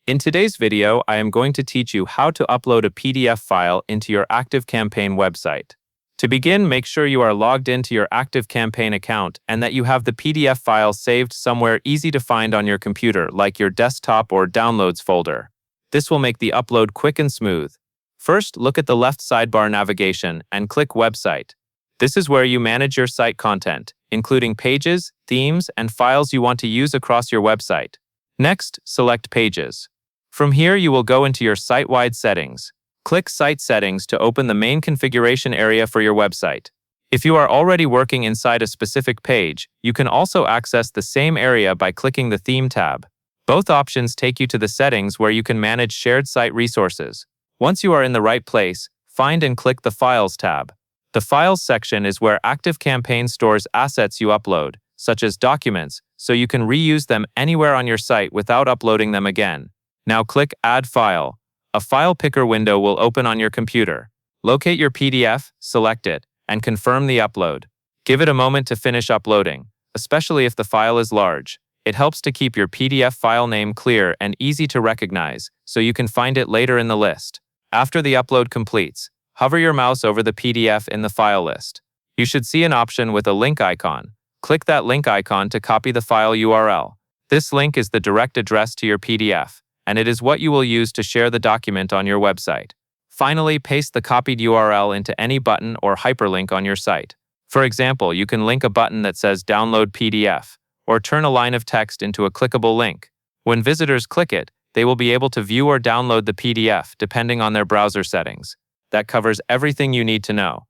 In today's video, I am going to teach you how to upload a PDF file into your Activecampaign website. To begin, make sure you are logged into your Activecampaign account and that you have the PDF file saved somewhere easy to find on your computer, like your desktop or downloads folder. This will make the upload quick and smooth. First, look at the left sidebar navigation and click Website. This is where you manage your site content, including pages, themes, and files you want to use across your website. Next, select Pages. From here, you will go into your site-wide settings. Click Site Settings to open the main configuration area for your website. If you are already working inside a specific page, you can also access the same area by clicking the Theme tab. Both options take you to the settings where you can manage shared site resources. Once you are in the right place, find and click the Files tab. The Files section is where Activecampaign stores assets you upload, such as documents, so you can reuse them anywhere on your site without uploading them again. Now click Add File. A file picker window will open on your computer. Locate your PDF, select it, and confirm the upload. Give it a moment to finish uploading, especially if the file is large. It helps to keep your PDF file name clear and easy to recognize, so you can find it later in the list. After the upload completes, hover your mouse over the PDF in the file list. You should see an option with a link icon. Click that link icon to copy the file URL. This link is the direct address to your PDF, and it is what you will use to share the document on your website. Finally, paste the copied URL into any button or hyperlink on your site. For example, you can link a button that says Download PDF, or turn a line of text into a clickable link. When visitors click it, they will be able to view or download the PDF depending on their browser settings. That covers everything you need to know.